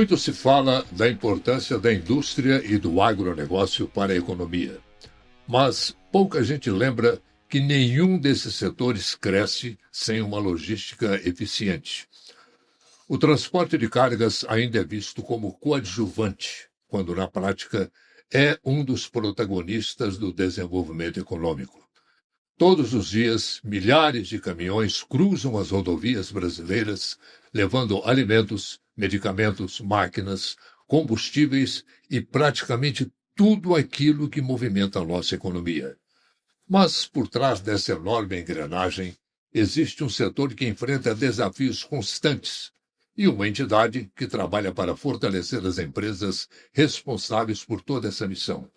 Muito se fala da importância da indústria e do agronegócio para a economia, mas pouca gente lembra que nenhum desses setores cresce sem uma logística eficiente. O transporte de cargas ainda é visto como coadjuvante, quando na prática é um dos protagonistas do desenvolvimento econômico. Todos os dias, milhares de caminhões cruzam as rodovias brasileiras, levando alimentos, medicamentos, máquinas, combustíveis e praticamente tudo aquilo que movimenta a nossa economia. Mas, por trás dessa enorme engrenagem, existe um setor que enfrenta desafios constantes e uma entidade que trabalha para fortalecer as empresas responsáveis por toda essa missão.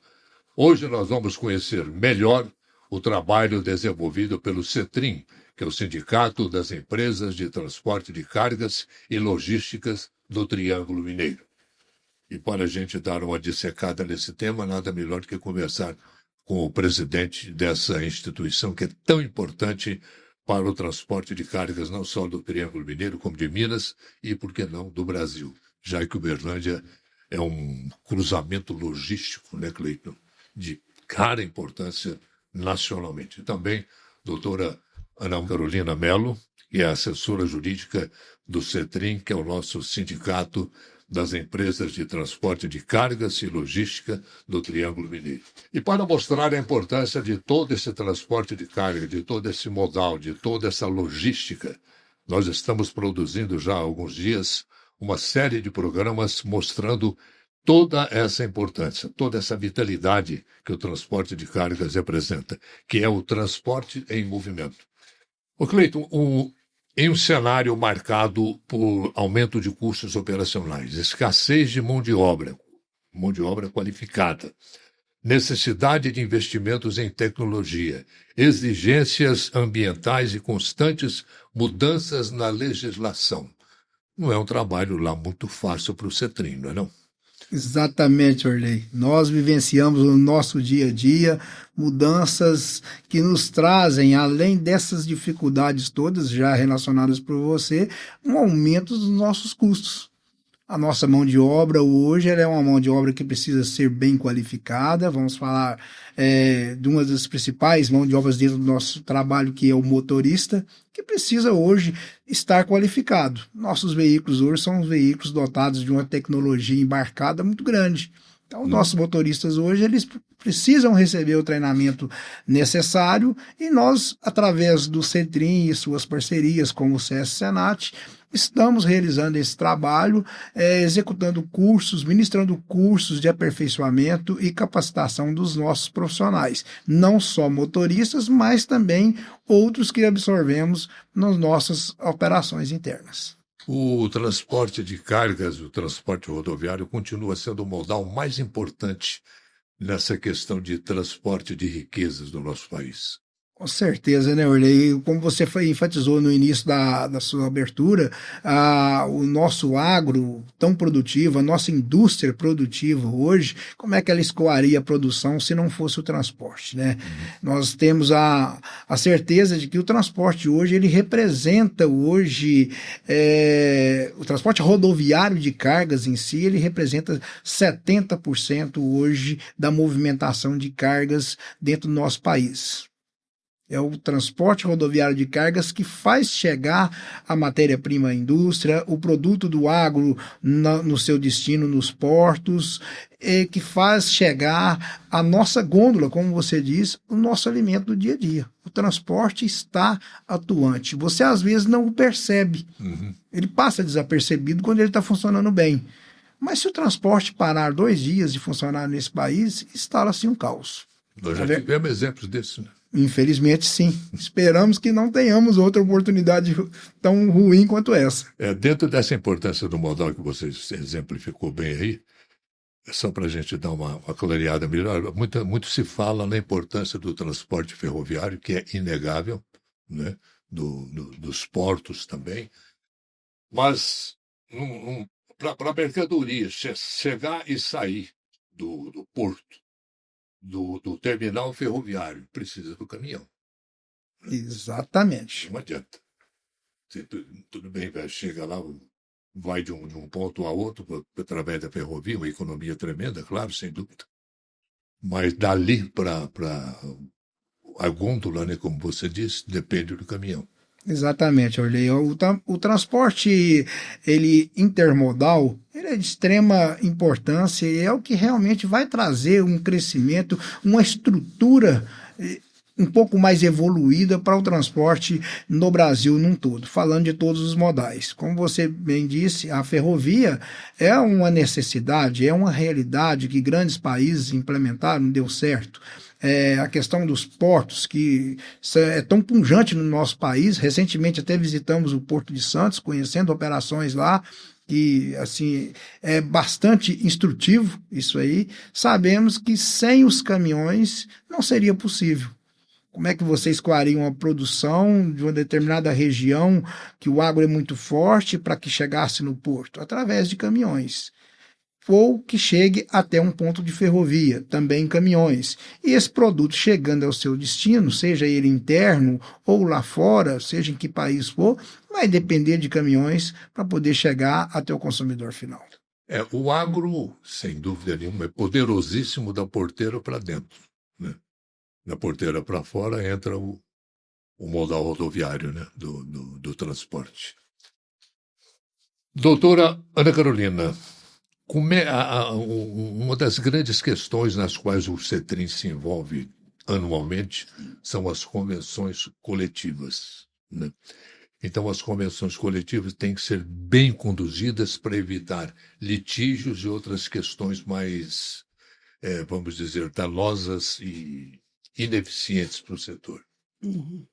Hoje nós vamos conhecer melhor o trabalho desenvolvido pelo CETRIM, que é o Sindicato das Empresas de Transporte de Cargas e Logísticas do Triângulo Mineiro. E para a gente dar uma dissecada nesse tema, nada melhor do que conversar com o presidente dessa instituição que é tão importante para o transporte de cargas, não só do Triângulo Mineiro, como de Minas e, por que não, do Brasil, já que Uberlândia é um cruzamento logístico, né, Cleiton, de cara importância nacionalmente. E também doutora Ana Carolina Mello, que é assessora jurídica do CETRIM, que é o nosso sindicato das empresas de transporte de cargas e logística do Triângulo Mineiro. E para mostrar a importância de todo esse transporte de carga, de todo esse modal, de toda essa logística, nós estamos produzindo já há alguns dias uma série de programas mostrando toda essa importância, toda essa vitalidade que o transporte de cargas representa, que é o transporte em movimento. Ô Cleiton, em um cenário marcado por aumento de custos operacionais, escassez de mão de obra qualificada, necessidade de investimentos em tecnologia, exigências ambientais e constantes mudanças na legislação. Não é um trabalho lá muito fácil para o CETRIM, não é não? Exatamente, Orley. Nós vivenciamos no nosso dia a dia mudanças que nos trazem, além dessas dificuldades todas já relacionadas por você, um aumento dos nossos custos. A nossa mão de obra hoje ela é uma mão de obra que precisa ser bem qualificada. Vamos falar de uma das principais mãos de obras dentro do nosso trabalho, que é o motorista, que precisa hoje estar qualificado. Nossos veículos hoje são veículos dotados de uma tecnologia embarcada muito grande. Então, nossos motoristas hoje eles precisam receber o treinamento necessário e nós, através do CETRIM e suas parcerias como o CS-Senat, estamos realizando esse trabalho, executando cursos, ministrando cursos de aperfeiçoamento e capacitação dos nossos profissionais, não só motoristas, mas também outros que absorvemos nas nossas operações internas. O transporte de cargas, o transporte rodoviário, continua sendo o modal mais importante nessa questão de transporte de riquezas do nosso país. Com certeza, né, Orley? Como você enfatizou no início da sua abertura, o nosso agro tão produtivo, a nossa indústria produtiva hoje, como é que ela escoaria a produção se não fosse o transporte, né? Nós temos a certeza de que o transporte hoje, ele representa hoje, o transporte rodoviário de cargas em si, ele representa 70% hoje da movimentação de cargas dentro do nosso país. É o transporte rodoviário de cargas que faz chegar a matéria-prima à indústria, o produto do agro no seu destino nos portos, que faz chegar a nossa gôndola, como você diz, o nosso alimento do dia a dia. O transporte está atuante. Você, às vezes, não o percebe. Ele passa desapercebido quando ele está funcionando bem. Mas se o transporte parar 2 dias de funcionar nesse país, instala-se um caos. Nós já tivemos exemplos disso, né? Infelizmente, sim. Esperamos que não tenhamos outra oportunidade tão ruim quanto essa. Dentro dessa importância do modal que você exemplificou bem aí, só para a gente dar uma clareada melhor, muito se fala na importância do transporte ferroviário, que é inegável, né? Dos portos também, mas para mercadorias chegar e sair do porto, do terminal ferroviário, precisa do caminhão. Exatamente. Não adianta. Tudo bem, chega lá, vai de um ponto a outro através da ferrovia, uma economia tremenda, claro, sem dúvida. Mas dali para a gôndola, né, como você disse, depende do caminhão. Exatamente, Orley. O transporte ele intermodal ele é de extrema importância e é o que realmente vai trazer um crescimento, uma estrutura um pouco mais evoluída para o transporte no Brasil num todo, falando de todos os modais. Como você bem disse, a ferrovia é uma necessidade, é uma realidade que grandes países implementaram, deu certo. A questão dos portos, que é tão pujante no nosso país. Recentemente até visitamos o Porto de Santos, conhecendo operações lá, que assim é bastante instrutivo isso aí. Sabemos que sem os caminhões não seria possível. Como é que você escoaria uma produção de uma determinada região que o agro é muito forte para que chegasse no porto? Através de caminhões. Ou que chegue até um ponto de ferrovia, também em caminhões. E esse produto chegando ao seu destino, seja ele interno ou lá fora, seja em que país for, vai depender de caminhões para poder chegar até o consumidor final. O agro, sem dúvida nenhuma, é poderosíssimo da porteira para dentro, né? Da porteira para fora entra o modal rodoviário, né, do transporte. Doutora Ana Carolina, uma das grandes questões nas quais o CETRIN se envolve anualmente são as convenções coletivas, né? Então, as convenções coletivas têm que ser bem conduzidas para evitar litígios e outras questões mais, vamos dizer, danosas e ineficientes para o setor. Uhum.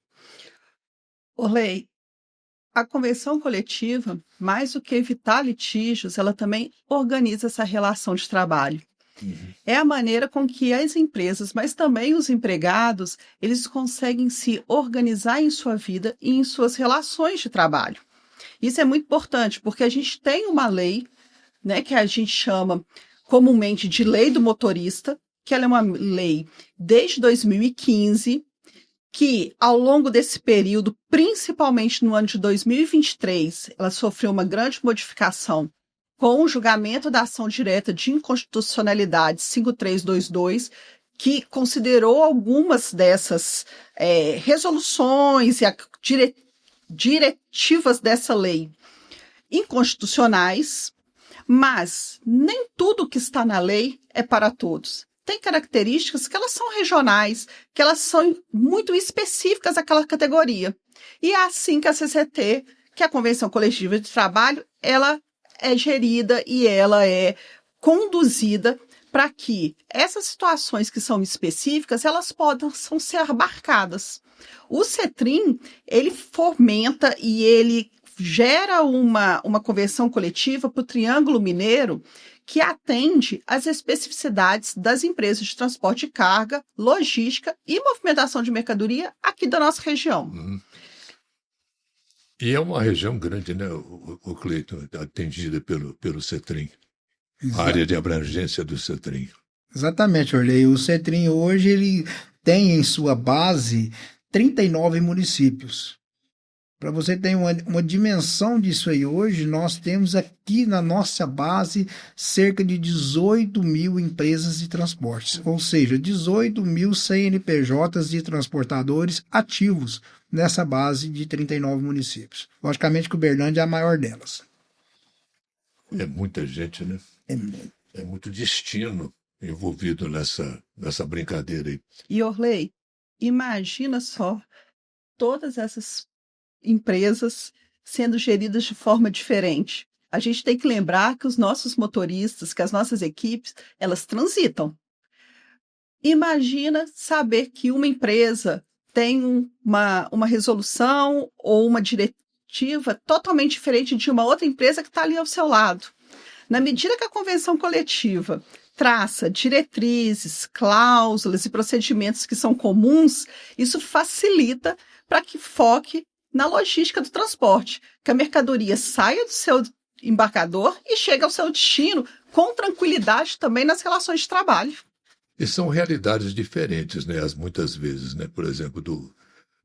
Orley, a convenção coletiva, mais do que evitar litígios, ela também organiza essa relação de trabalho. Uhum. É a maneira com que as empresas, mas também os empregados, eles conseguem se organizar em sua vida e em suas relações de trabalho. Isso é muito importante, porque a gente tem uma lei, né, que a gente chama comumente de Lei do Motorista, que ela é uma lei desde 2015, que ao longo desse período, principalmente no ano de 2023, ela sofreu uma grande modificação com o julgamento da ação direta de inconstitucionalidade 5322, que considerou algumas dessas resoluções e diretivas dessa lei inconstitucionais, mas nem tudo que está na lei é para todos. Tem características que elas são regionais, que elas são muito específicas àquela categoria. E é assim que a CCT, que é a Convenção Coletiva de Trabalho, ela é gerida e ela é conduzida para que essas situações que são específicas, elas possam ser abarcadas. O CETRIN, ele fomenta e ele gera uma convenção coletiva para o Triângulo Mineiro, que atende às especificidades das empresas de transporte de carga, logística e movimentação de mercadoria aqui da nossa região. Uhum. E é uma região grande, né, o Cleiton, atendida pelo CETRIN, a área de abrangência do CETRIN. Exatamente, Orley. O CETRIN hoje ele tem em sua base 39 municípios. Para você ter uma dimensão disso aí, hoje nós temos aqui na nossa base cerca de 18 mil empresas de transportes, ou seja, 18 mil CNPJs de transportadores ativos nessa base de 39 municípios. Logicamente que Uberlândia é a maior delas. É muita gente, né? É muito destino envolvido nessa brincadeira aí. E, Orley, imagina só todas essas empresas sendo geridas de forma diferente. A gente tem que lembrar que os nossos motoristas, que as nossas equipes, elas transitam. Imagina saber que uma empresa tem uma resolução ou uma diretiva totalmente diferente de uma outra empresa que está ali ao seu lado. Na medida que a convenção coletiva traça diretrizes, cláusulas e procedimentos que são comuns, isso facilita para que foque na logística do transporte, que a mercadoria saia do seu embarcador e chegue ao seu destino com tranquilidade também nas relações de trabalho. E são realidades diferentes, né, muitas vezes, né? Por exemplo,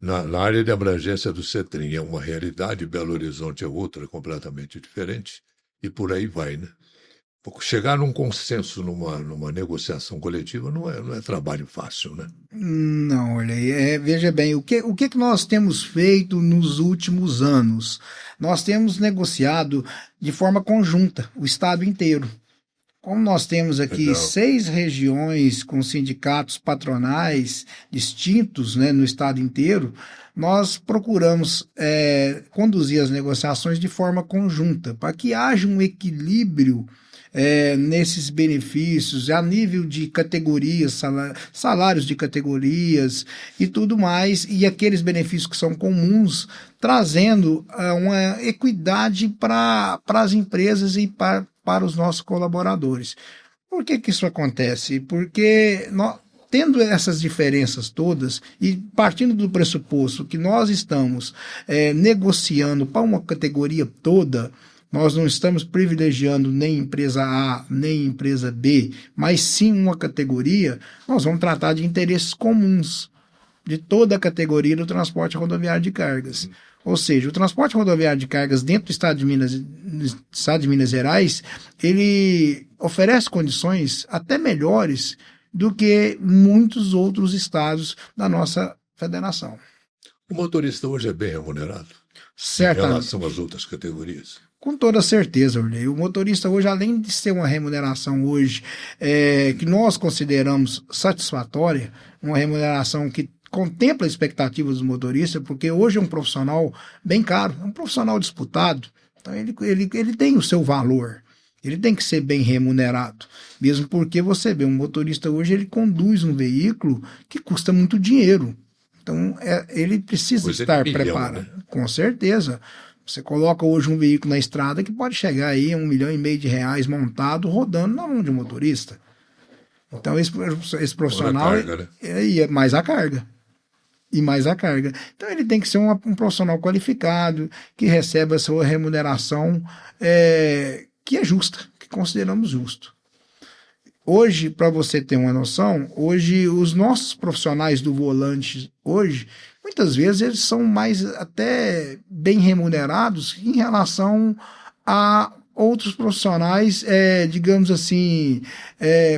Na área de abrangência do CETRIM é uma realidade, Belo Horizonte é outra, completamente diferente, e por aí vai, né? Chegar num consenso numa negociação coletiva não é trabalho fácil, né? Não, olha aí, veja bem, o que nós temos feito nos últimos anos? Nós temos negociado de forma conjunta, o Estado inteiro. Como nós temos aqui Legal. 6 regiões com sindicatos patronais distintos, né, no Estado inteiro, nós procuramos conduzir as negociações de forma conjunta, para que haja um equilíbrio nesses benefícios, a nível de categorias, salários de categorias e tudo mais, e aqueles benefícios que são comuns, trazendo uma equidade para as empresas e para os nossos colaboradores. Por que isso acontece? Porque tendo essas diferenças todas e partindo do pressuposto que nós estamos negociando para uma categoria toda, nós não estamos privilegiando nem empresa A, nem empresa B, mas sim uma categoria, nós vamos tratar de interesses comuns de toda a categoria do transporte rodoviário de cargas. Ou seja, o transporte rodoviário de cargas dentro do estado de Minas Gerais, ele oferece condições até melhores do que muitos outros estados da nossa federação. O motorista hoje é bem remunerado Certamente. em relação às outras categorias? Com toda certeza, Orley. O motorista hoje, além de ser uma remuneração hoje que nós consideramos satisfatória, uma remuneração que contempla a expectativa dos motoristas, porque hoje é um profissional bem caro, é um profissional disputado, então ele tem o seu valor, ele tem que ser bem remunerado, mesmo porque você vê, um motorista hoje ele conduz um veículo que custa muito dinheiro, então ele precisa estar preparado, né? Com certeza. Você coloca hoje um veículo na estrada que pode chegar aí a R$1,5 milhão montado, rodando na mão de um motorista. Então esse profissional carga, né? É mais a carga. E mais a carga. Então ele tem que ser um profissional qualificado, que receba a sua remuneração que é justa, que consideramos justo. Hoje, para você ter uma noção, hoje os nossos profissionais do volante, hoje, muitas vezes eles são mais até bem remunerados em relação a outros profissionais, digamos assim,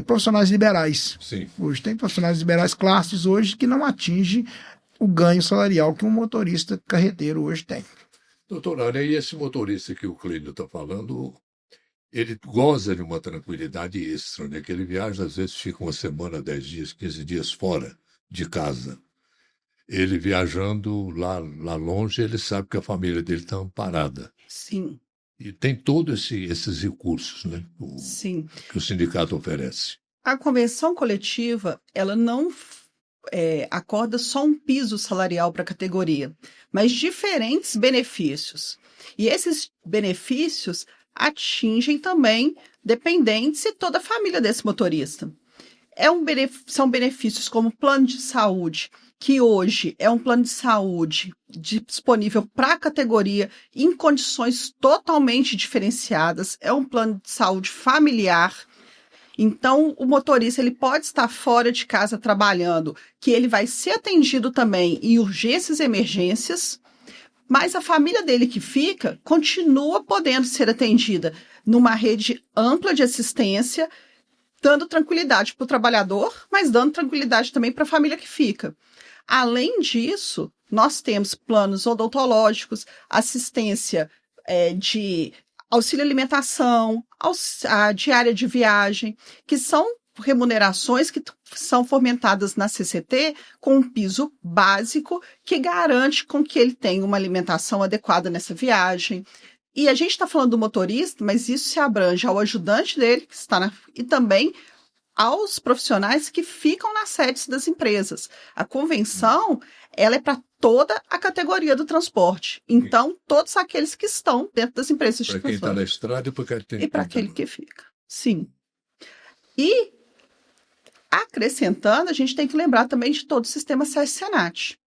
profissionais liberais. Sim. Hoje tem profissionais liberais classes hoje que não atingem o ganho salarial que um motorista carreteiro hoje tem. Doutor Aranha, e esse motorista que o Clínio está falando, ele goza de uma tranquilidade extra, né? Que ele viaja, às vezes fica uma semana, 10 dias, 15 dias fora de casa. Ele viajando lá longe, ele sabe que a família dele está amparada. Sim. E tem todos esses recursos, né? Sim. Que o sindicato oferece. A convenção coletiva, ela não acorda só um piso salarial para a categoria, mas diferentes benefícios. E esses benefícios atingem também dependentes e toda a família desse motorista. São benefícios como plano de saúde, que hoje é um plano de saúde disponível para a categoria em condições totalmente diferenciadas, é um plano de saúde familiar. Então, o motorista ele pode estar fora de casa trabalhando, que ele vai ser atendido também em urgências e emergências, mas a família dele que fica continua podendo ser atendida numa rede ampla de assistência, dando tranquilidade para o trabalhador, mas dando tranquilidade também para a família que fica. Além disso, nós temos planos odontológicos, assistência de auxílio alimentação, a diária de viagem, que são remunerações que são fomentadas na CCT com um piso básico que garante com que ele tenha uma alimentação adequada nessa viagem. E a gente está falando do motorista, mas isso se abrange ao ajudante dele, que está e também aos profissionais que ficam nas sedes das empresas. A convenção, ela é para toda a categoria do transporte. Então, todos aqueles que estão dentro das empresas de transporte. Para quem está na estrada e para aquele que fica. Sim. E, acrescentando, a gente tem que lembrar também de todo o sistema SES-SENAT.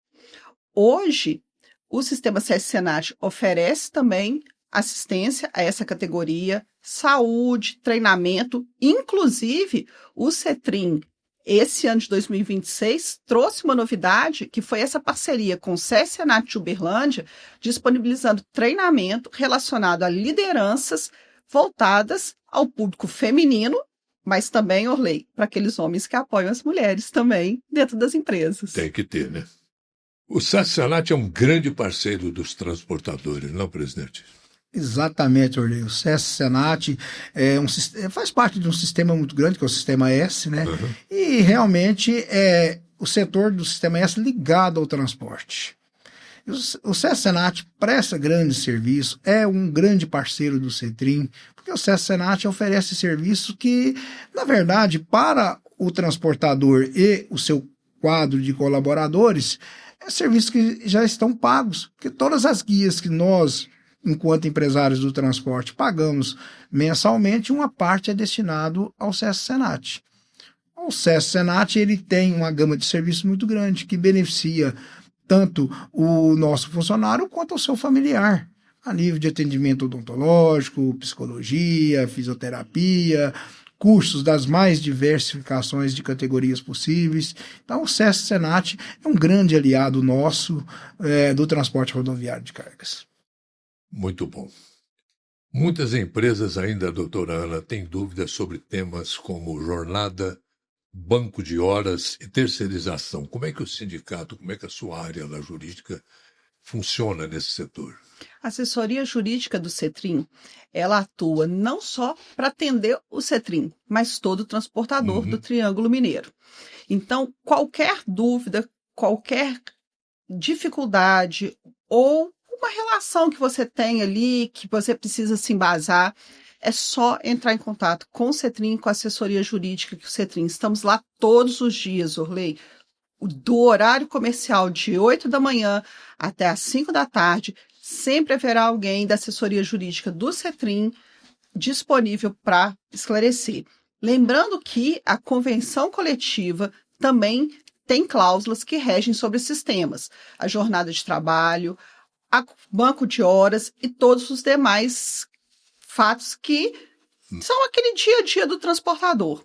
Hoje, o sistema SES-SENAT oferece também assistência a essa categoria, saúde, treinamento, inclusive o CETRIM Esse ano de 2026 trouxe uma novidade, que foi essa parceria com o SESC Senat de Uberlândia, disponibilizando treinamento relacionado a lideranças voltadas ao público feminino, mas também, Orley, para aqueles homens que apoiam as mulheres também dentro das empresas. Tem que ter, né? O SESC Senat é um grande parceiro dos transportadores, não, presidente? Exatamente, Orley. O SESC Senat faz parte de um sistema muito grande, que é o Sistema S, né? Uhum. E realmente é o setor do Sistema S ligado ao transporte. O SESC Senat presta grande serviço, é um grande parceiro do CETRIM, porque o SESC Senat oferece serviço que, na verdade, para o transportador e o seu quadro de colaboradores, é serviços que já estão pagos, porque todas as guias que nós, enquanto empresários do transporte, pagamos mensalmente, uma parte é destinado ao SESC Senat. O SESC Senat ele tem uma gama de serviços muito grande que beneficia tanto o nosso funcionário quanto o seu familiar, a nível de atendimento odontológico, psicologia, fisioterapia, cursos das mais diversificações de categorias possíveis. Então, o SESC Senat é um grande aliado nosso do transporte rodoviário de cargas. Muito bom. Muitas empresas ainda, doutora Ana, têm dúvidas sobre temas como jornada, banco de horas e terceirização. Como é que o sindicato, como é que a sua área da jurídica funciona nesse setor? A assessoria jurídica do CETRIM, ela atua não só para atender o CETRIM, mas todo o transportador do Triângulo Mineiro. Então, qualquer dúvida, qualquer dificuldade ou uma relação que você tem ali, que você precisa se embasar, é só entrar em contato com o CETRIM, com a assessoria jurídica que o CETRIM. Estamos lá todos os dias, Orley, do horário comercial de 8 da manhã até às 5 da tarde, sempre haverá alguém da assessoria jurídica do CETRIM disponível para esclarecer. Lembrando que a convenção coletiva também tem cláusulas que regem sobre esses temas, a jornada de trabalho, a banco de horas e todos os demais fatos que são aquele dia a dia do transportador.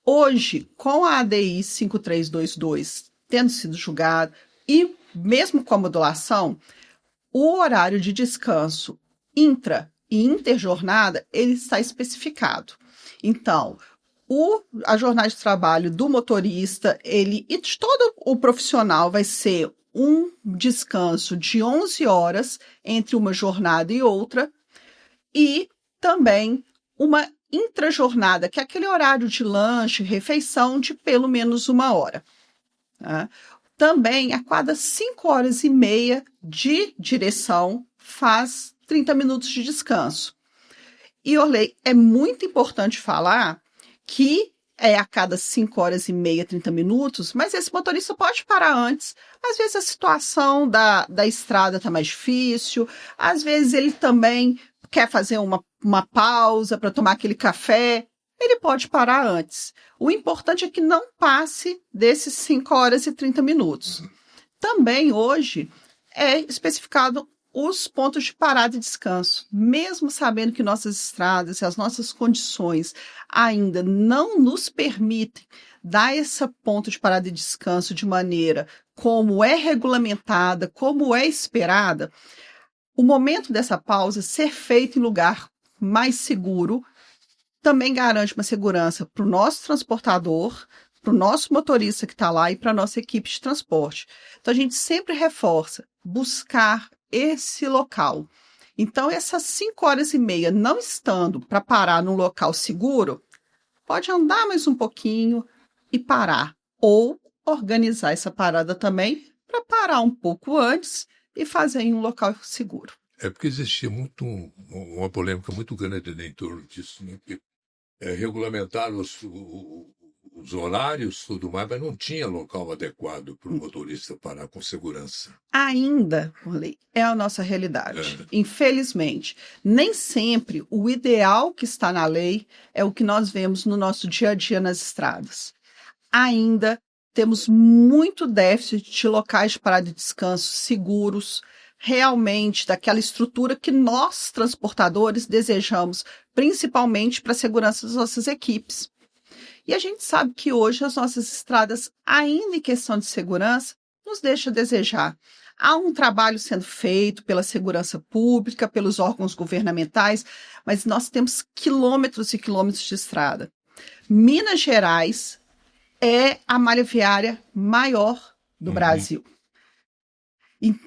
Hoje, com a ADI 5322 tendo sido julgada e mesmo com a modulação, o horário de descanso intra e interjornada, ele está especificado. Então, a jornada de trabalho do motorista, e de todo o profissional vai ser um descanso de 11 horas entre uma jornada e outra, e também uma intrajornada, que é aquele horário de lanche, refeição de pelo menos 1 hora. Tá? Também, a cada 5 horas e meia de direção, faz 30 minutos de descanso. E, Orley, é muito importante falar que é a cada 5 horas e meia, 30 minutos, mas esse motorista pode parar antes. Às vezes a situação da estrada está mais difícil, às vezes ele também quer fazer uma pausa para tomar aquele café, ele pode parar antes. O importante é que não passe desses 5 horas e 30 minutos. Também hoje é especificado os pontos de parada e descanso. Mesmo sabendo que nossas estradas e as nossas condições ainda não nos permitem dar esse ponto de parada e descanso de maneira como é regulamentada, como é esperada, o momento dessa pausa ser feito em lugar mais seguro também garante uma segurança para o nosso transportador, para o nosso motorista que está lá e para a nossa equipe de transporte. Então, a gente sempre reforça buscar esse local. Então, essas 5 horas e meia não estando para parar num local seguro, pode andar mais um pouquinho e parar. Ou organizar essa parada também para parar um pouco antes e fazer em um local seguro. É porque existia uma polêmica muito grande em torno disso, né? Porque regulamentaram os horários e tudo mais, mas não tinha local adequado para o motorista parar com segurança. Ainda, Orley, é a nossa realidade. Infelizmente, nem sempre o ideal que está na lei é o que nós vemos no nosso dia a dia nas estradas. Ainda temos muito déficit de locais de parada e descanso seguros, realmente daquela estrutura que nós, transportadores, desejamos, principalmente para a segurança das nossas equipes. E a gente sabe que hoje as nossas estradas, ainda em questão de segurança, nos deixa a desejar. Há um trabalho sendo feito pela segurança pública, pelos órgãos governamentais, mas nós temos quilômetros e quilômetros de estrada. Minas Gerais é a malha viária maior do Brasil.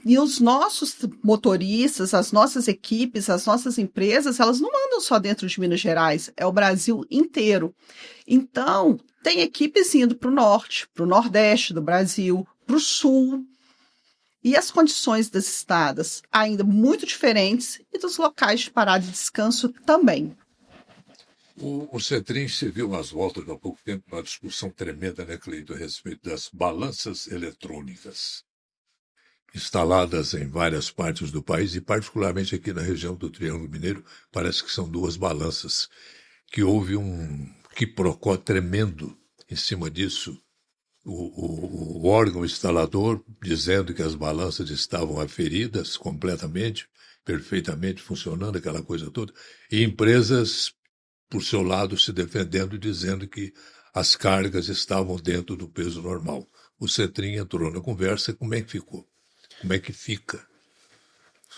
E os nossos motoristas, as nossas equipes, as nossas empresas, elas não andam só dentro de Minas Gerais, é o Brasil inteiro. Então, tem equipes indo para o norte, para o nordeste do Brasil, para o sul. E as condições das estradas ainda muito diferentes e dos locais de parada e descanso também. O CETRIN se viu às voltas há pouco tempo uma discussão tremenda, né, Cleito, a respeito das balanças eletrônicas instaladas em várias partes do país e particularmente aqui na região do Triângulo Mineiro. Parece que são duas balanças que houve um quiprocó tremendo em cima disso. O órgão instalador dizendo que as balanças estavam aferidas completamente, perfeitamente funcionando, aquela coisa toda, e empresas, por seu lado, se defendendo, dizendo que as cargas estavam dentro do peso normal. O CETRIN entrou na conversa. Como é que ficou? Como é que fica?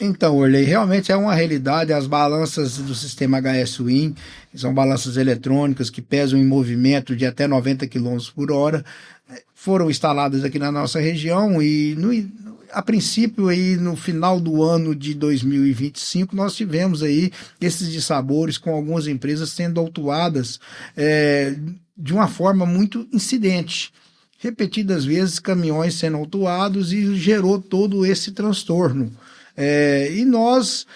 Então, Orley, realmente é uma realidade. As balanças do sistema HS-WIN são balanças eletrônicas que pesam em movimento de até 90 km por hora. Foram instaladas aqui na nossa região e, a princípio, aí, no final do ano de 2025, nós tivemos aí esses dissabores com algumas empresas sendo autuadas de uma forma muito incidente. Repetidas vezes, caminhões sendo autuados e gerou todo esse transtorno. E nós,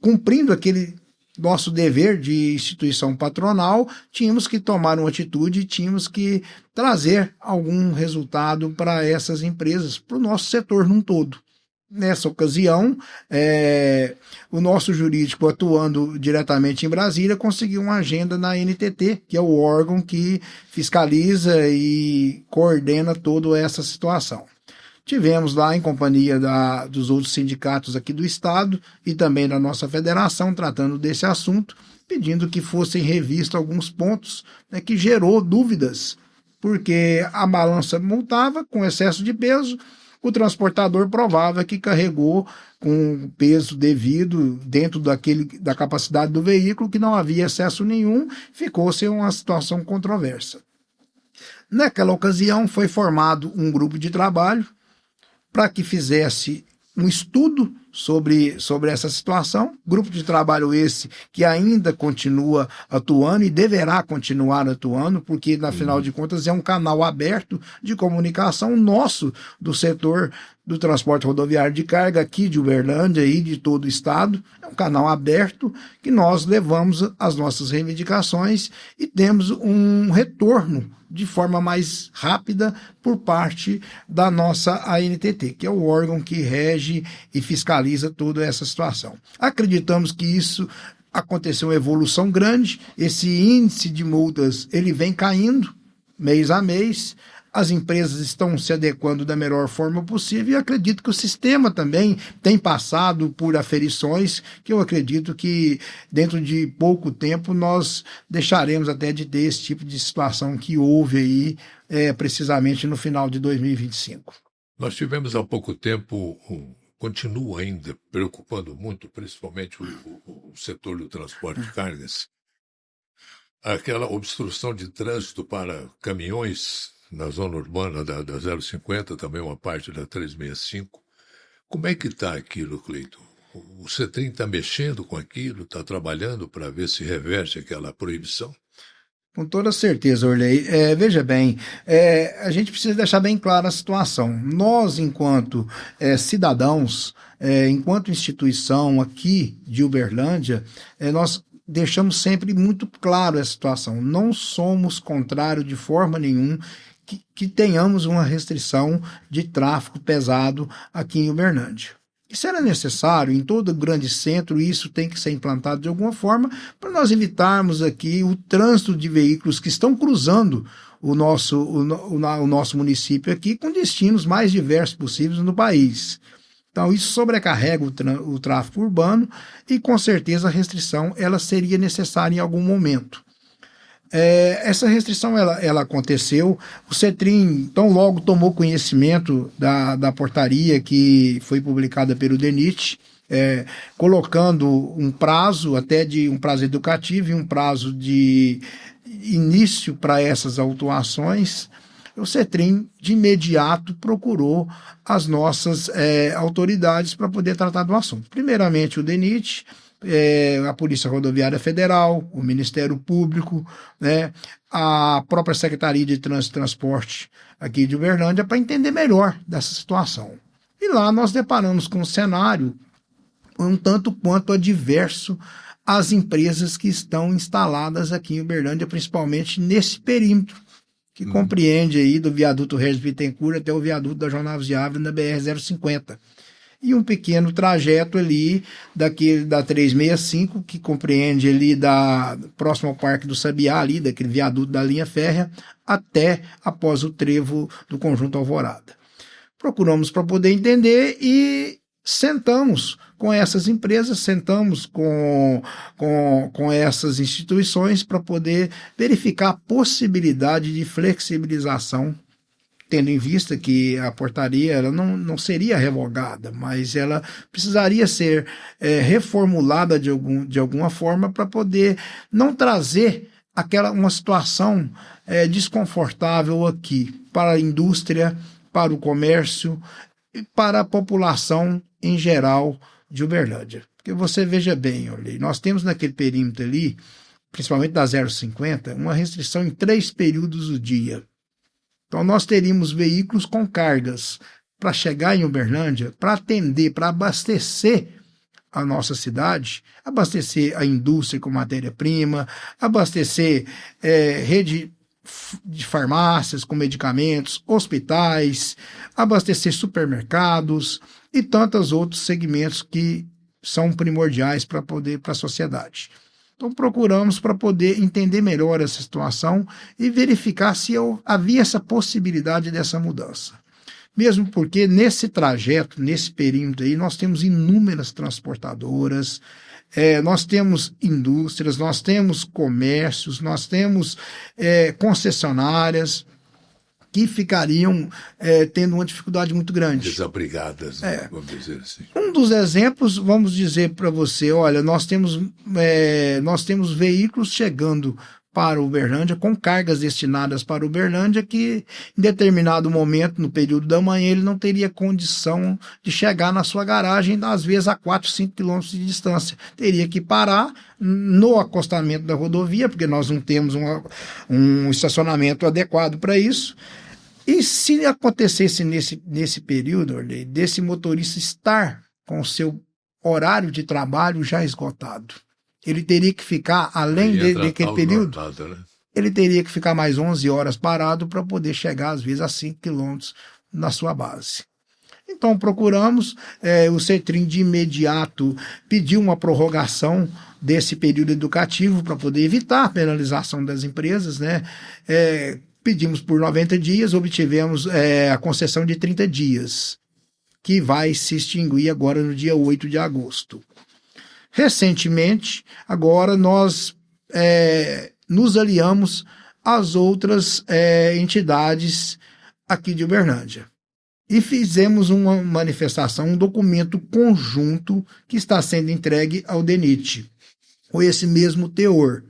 cumprindo aquele nosso dever de instituição patronal, tínhamos que tomar uma atitude, tínhamos que trazer algum resultado para essas empresas, para o nosso setor num todo. Nessa ocasião, o nosso jurídico, atuando diretamente em Brasília, conseguiu uma agenda na NTT, que é o órgão que fiscaliza e coordena toda essa situação. Tivemos lá, em companhia dos outros sindicatos aqui do Estado e também da nossa federação, tratando desse assunto, pedindo que fossem revistos alguns pontos, né, que gerou dúvidas, porque a balança multava com excesso de peso, o transportador provava que carregou com peso devido dentro da capacidade do veículo, que não havia excesso nenhum, ficou-se uma situação controversa. Naquela ocasião foi formado um grupo de trabalho para que fizesse um estudo sobre essa situação. Grupo de trabalho esse que ainda continua atuando e deverá continuar atuando, porque, na final de contas, é um canal aberto de comunicação nosso do setor do transporte rodoviário de carga aqui de Uberlândia e de todo o estado. É um canal aberto que nós levamos as nossas reivindicações e temos um retorno de forma mais rápida por parte da nossa ANTT, que é o órgão que rege e fiscaliza toda essa situação. Acreditamos que isso aconteceu uma evolução grande, esse índice de multas ele vem caindo mês a mês, as empresas estão se adequando da melhor forma possível e acredito que o sistema também tem passado por aferições que eu acredito que dentro de pouco tempo nós deixaremos até de ter esse tipo de situação que houve aí precisamente no final de 2025. Nós tivemos há pouco tempo, continua ainda preocupando muito, principalmente o setor do transporte de cargas, aquela obstrução de trânsito para caminhões na zona urbana da 050, também uma parte da 365. Como é que está aquilo, Cleito? O CETRIN está mexendo com aquilo, está trabalhando para ver se reverte aquela proibição? Com toda certeza, Orley. Veja bem, a gente precisa deixar bem clara a situação. Nós, enquanto cidadãos, enquanto instituição aqui de Uberlândia, nós deixamos sempre muito claro essa situação. Não somos contrários de forma nenhuma que tenhamos uma restrição de tráfego pesado aqui em Uberlândia. Isso era necessário em todo o grande centro e isso tem que ser implantado de alguma forma para nós evitarmos aqui o trânsito de veículos que estão cruzando o nosso município aqui com destinos mais diversos possíveis no país. Então isso sobrecarrega o tráfego urbano e com certeza a restrição ela seria necessária em algum momento. Essa restrição ela aconteceu. O CETRIM tão logo tomou conhecimento da portaria que foi publicada pelo DENIT, colocando um prazo, até de um prazo educativo e um prazo de início para essas autuações. O CETRIM de imediato procurou as nossas autoridades para poder tratar do assunto. Primeiramente o DENIT, a Polícia Rodoviária Federal, o Ministério Público, né, a própria Secretaria de Trânsito e Transporte aqui de Uberlândia, para entender melhor dessa situação. E lá nós deparamos com um cenário um tanto quanto adverso às empresas que estão instaladas aqui em Uberlândia, principalmente nesse perímetro, que compreende aí do viaduto Regis Bittencourt até o viaduto da João Naves de Ávila na BR-050. E um pequeno trajeto ali da 365, que compreende ali próximo ao Parque do Sabiá, ali daquele viaduto da linha férrea, até após o trevo do Conjunto Alvorada. Procuramos para poder entender e sentamos com essas empresas, sentamos com essas instituições para poder verificar a possibilidade de flexibilização, tendo em vista que a portaria ela não seria revogada, mas ela precisaria ser reformulada de alguma forma para poder não trazer uma situação desconfortável aqui para a indústria, para o comércio e para a população em geral de Uberlândia. Porque você veja bem, nós temos naquele perímetro ali, principalmente da 050, uma restrição em 3 períodos do dia. Então, nós teríamos veículos com cargas para chegar em Uberlândia, para atender, para abastecer a nossa cidade, abastecer a indústria com matéria-prima, abastecer rede de farmácias com medicamentos, hospitais, abastecer supermercados e tantos outros segmentos que são primordiais para a sociedade. Então, procuramos para poder entender melhor essa situação e verificar se havia essa possibilidade dessa mudança. Mesmo porque nesse trajeto, nesse perímetro aí, nós temos inúmeras transportadoras, nós temos indústrias, nós temos comércios, nós temos concessionárias que ficariam tendo uma dificuldade muito grande. Desabrigadas, né? Vamos dizer assim. Um dos exemplos, vamos dizer para você, olha, nós temos veículos chegando para Uberlândia, com cargas destinadas para Uberlândia, que em determinado momento, no período da manhã, ele não teria condição de chegar na sua garagem, às vezes a 4, 5 quilômetros de distância. Teria que parar no acostamento da rodovia, porque nós não temos um estacionamento adequado para isso. E se acontecesse nesse período, desse motorista estar com o seu horário de trabalho já esgotado, ele teria que ficar, além daquele período, né? Ele teria que ficar mais 11 horas parado para poder chegar, às vezes, a 5 quilômetros na sua base. Então, procuramos, o CETRIM de imediato pediu uma prorrogação desse período educativo para poder evitar a penalização das empresas, né? Pedimos por 90 dias, obtivemos a concessão de 30 dias, que vai se extinguir agora no dia 8 de agosto. Recentemente, agora nós nos aliamos às outras entidades aqui de Uberlândia e fizemos uma manifestação, um documento conjunto que está sendo entregue ao DENIT, com esse mesmo teor.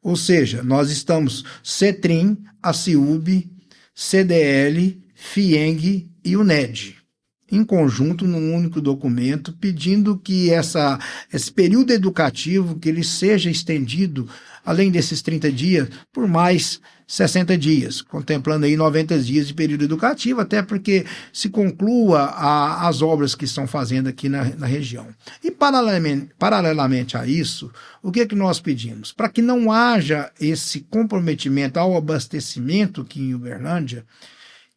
Ou seja, nós estamos CETRIM, ACIUB, CDL, FIENG e UNED, em conjunto num único documento, pedindo que esse período educativo que ele seja estendido, além desses 30 dias, por mais 60 dias, contemplando aí 90 dias de período educativo, até porque se conclua as obras que estão fazendo aqui na região. E paralelamente a isso, o que nós pedimos? Para que não haja esse comprometimento ao abastecimento aqui em Uberlândia,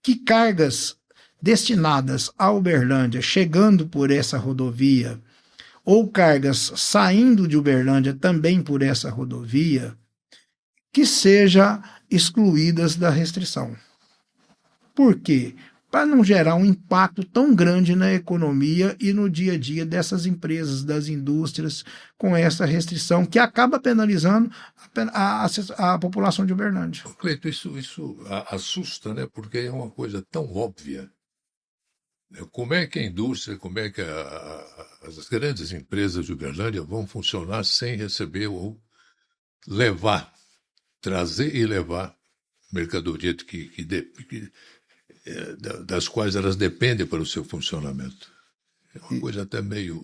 que cargas destinadas a Uberlândia, chegando por essa rodovia, ou cargas saindo de Uberlândia também por essa rodovia, que sejam excluídas da restrição. Por quê? para não gerar um impacto tão grande na economia e no dia a dia dessas empresas, das indústrias, com essa restrição que acaba penalizando a população de Uberlândia. Cleiton, isso assusta, né? Porque é uma coisa tão óbvia. Como é que a indústria, como é que as grandes empresas de Uberlândia vão funcionar sem receber ou trazer e levar mercadoria das quais elas dependem para o seu funcionamento? É uma coisa até meio...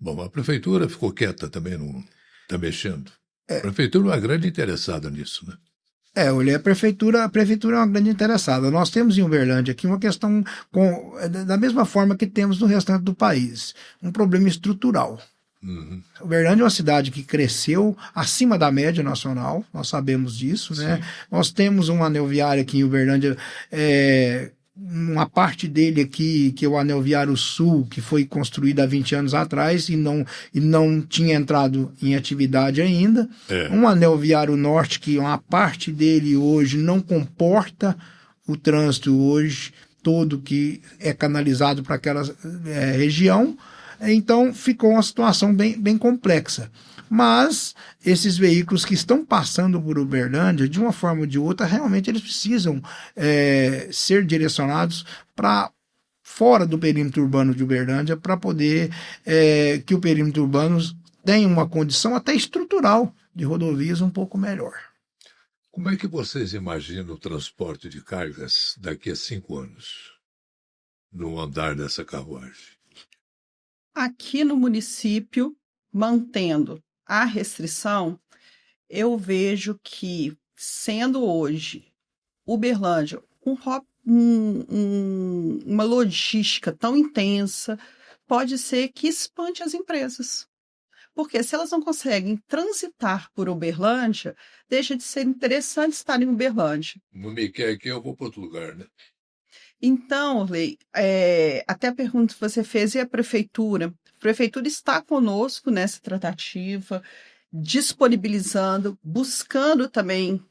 Bom, a prefeitura ficou quieta também, não está mexendo. A prefeitura é uma grande interessada nisso, né? Olha, a prefeitura é uma grande interessada. Nós temos em Uberlândia aqui uma questão, da mesma forma que temos no restante do país, um problema estrutural. Uhum. Uberlândia é uma cidade que cresceu acima da média nacional, nós sabemos disso, né? Nós temos um anel viário aqui em Uberlândia, uma parte dele aqui, que é o Anel Viário Sul, que foi construído há 20 anos atrás e não tinha entrado em atividade ainda. Um Anel Viário Norte, que uma parte dele hoje não comporta o trânsito hoje todo que é canalizado para aquela região. Então ficou uma situação bem complexa. Mas esses veículos que estão passando por Uberlândia, de uma forma ou de outra, realmente eles precisam ser direcionados para fora do perímetro urbano de Uberlândia, para poder que o perímetro urbano tenha uma condição até estrutural de rodovias um pouco melhor. Como é que vocês imaginam o transporte de cargas daqui a 5 anos, no andar dessa carruagem? Aqui no município, mantendo a restrição, eu vejo que, sendo hoje Uberlândia uma logística tão intensa, pode ser que espante as empresas. Porque se elas não conseguem transitar por Uberlândia, deixa de ser interessante estar em Uberlândia. Não me quer aqui, eu vou para outro lugar, né? Então, Orley, até a pergunta que você fez, e a prefeitura? A prefeitura está conosco nessa tratativa, disponibilizando, buscando também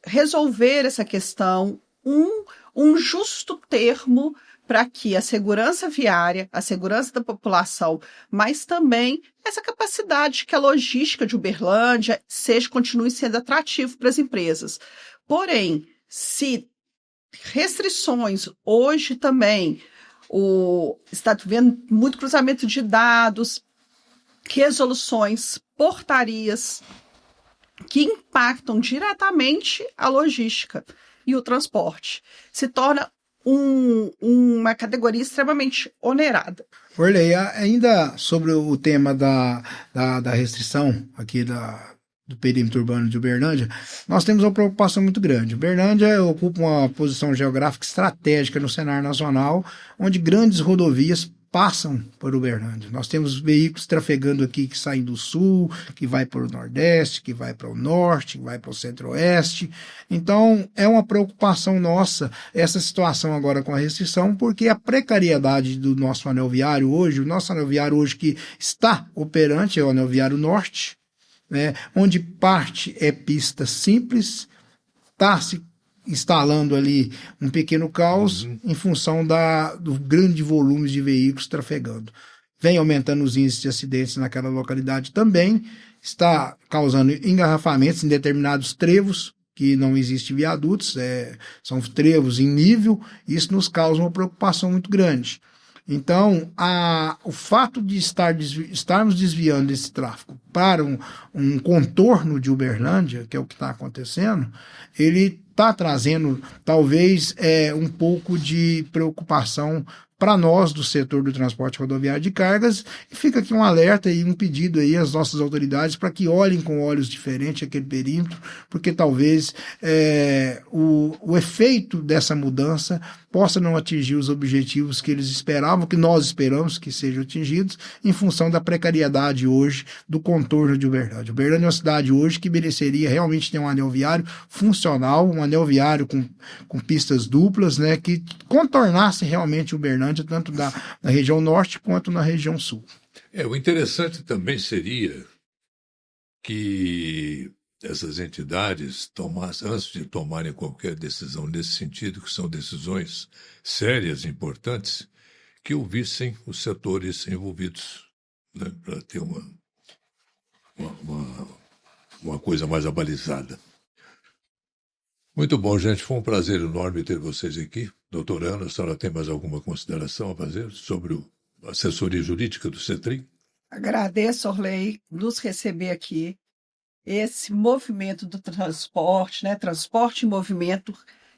resolver essa questão, um justo termo para que a segurança viária, a segurança da população, mas também essa capacidade que a logística de Uberlândia continue sendo atrativo para as empresas. Porém, se restrições hoje também, está vendo muito cruzamento de dados, resoluções, portarias que impactam diretamente a logística e o transporte. Se torna uma categoria extremamente onerada. Orley, ainda sobre o tema da restrição aqui do perímetro urbano de Uberlândia, nós temos uma preocupação muito grande. Uberlândia ocupa uma posição geográfica estratégica no cenário nacional, onde grandes rodovias passam por Uberlândia. Nós temos veículos trafegando aqui que saem do sul, que vai para o nordeste, que vai para o norte, que vai para o centro-oeste. Então, é uma preocupação nossa essa situação agora com a restrição, porque a precariedade do nosso anel viário hoje, o nosso anel viário hoje que está operante é o anel viário norte, né, onde parte é pista simples, está se instalando ali um pequeno caos em função do grande volume de veículos trafegando. Vem aumentando os índices de acidentes naquela localidade também, está causando engarrafamentos em determinados trevos, que não existem viadutos, são trevos em nível, e isso nos causa uma preocupação muito grande. Então, o fato de estarmos desviando esse tráfego para um contorno de Uberlândia, que é o que está acontecendo, ele está trazendo talvez um pouco de preocupação para nós do setor do transporte rodoviário de cargas, e fica aqui um alerta e um pedido aí às nossas autoridades para que olhem com olhos diferentes aquele perímetro, porque talvez o efeito dessa mudança possa não atingir os objetivos que eles esperavam, que nós esperamos que sejam atingidos, em função da precariedade hoje do contorno de Uberlândia. Uberlândia é uma cidade hoje que mereceria realmente ter um anel viário funcional, um anel viário com pistas duplas, né, que contornasse realmente Uberlândia, tanto na região norte quanto na região sul. O interessante também seria que essas entidades, antes de tomarem qualquer decisão nesse sentido, que são decisões sérias, importantes, que ouvissem os setores envolvidos, né, para ter uma coisa mais abalizada. Muito bom, gente. Foi um prazer enorme ter vocês aqui. Doutora Ana, a senhora tem mais alguma consideração a fazer sobre a assessoria jurídica do CETRIM? Agradeço, Orley, nos receber aqui. Esse movimento do transporte, né? Transporte em movimento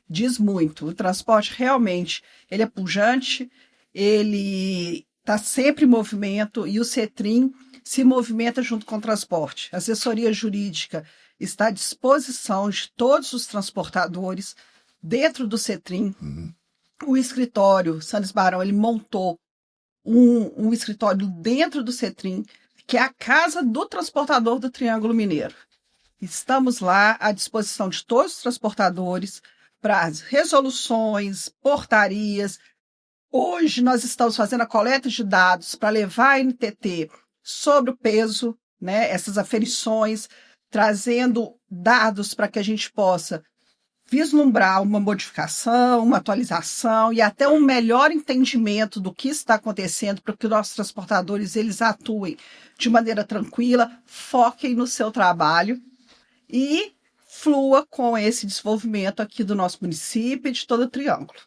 diz muito. O transporte realmente ele é pujante, ele está sempre em movimento e o CETRIM se movimenta junto com o transporte. A assessoria jurídica está à disposição de todos os transportadores dentro do CETRIM. O escritório Santos Barão, ele montou um escritório dentro do CETRIM, que é a casa do transportador do Triângulo Mineiro. Estamos lá à disposição de todos os transportadores para as resoluções, portarias. Hoje nós estamos fazendo a coleta de dados para levar a NTT sobre o peso, né, essas aferições, trazendo dados para que a gente possa vislumbrar uma modificação, uma atualização e até um melhor entendimento do que está acontecendo para que os nossos transportadores eles atuem de maneira tranquila, foquem no seu trabalho e flua com esse desenvolvimento aqui do nosso município e de todo o Triângulo.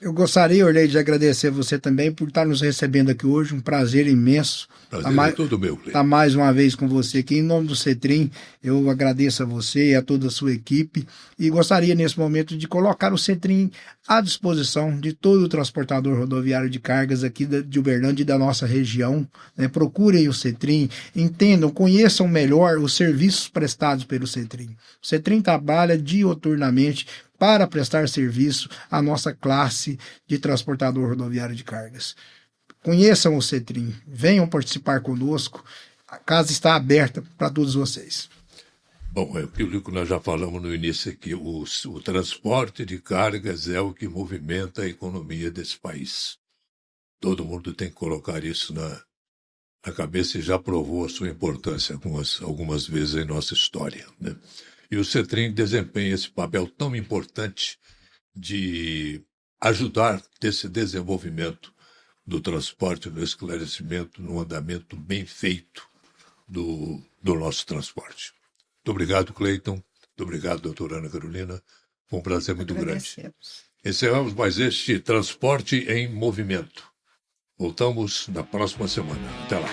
Eu gostaria, Orley, de agradecer a você também por estar nos recebendo aqui hoje, um prazer imenso. Prazer é todo meu, Cleiton. Estar mais uma vez com você aqui. Em nome do CETRIM, eu agradeço a você e a toda a sua equipe e gostaria nesse momento de colocar o CETRIM à disposição de todo o transportador rodoviário de cargas aqui de Uberlândia e da nossa região, né? Procurem o CETRIM, entendam, conheçam melhor os serviços prestados pelo CETRIM. O CETRIM trabalha dioturnamente para prestar serviço à nossa classe de transportador rodoviário de cargas. Conheçam o CETRIM, venham participar conosco, a casa está aberta para todos vocês. Bom, é aquilo que nós já falamos no início aqui, o transporte de cargas é o que movimenta a economia desse país. Todo mundo tem que colocar isso na cabeça e já provou a sua importância algumas vezes em nossa história, né? E o CETRIM desempenha esse papel tão importante de ajudar nesse desenvolvimento do transporte, no esclarecimento, no andamento bem feito do nosso transporte. Muito obrigado, Cleiton. Muito obrigado, doutora Ana Carolina. Foi um prazer muito grande. Encerramos mais este Transporte em Movimento. Voltamos na próxima semana. Até lá.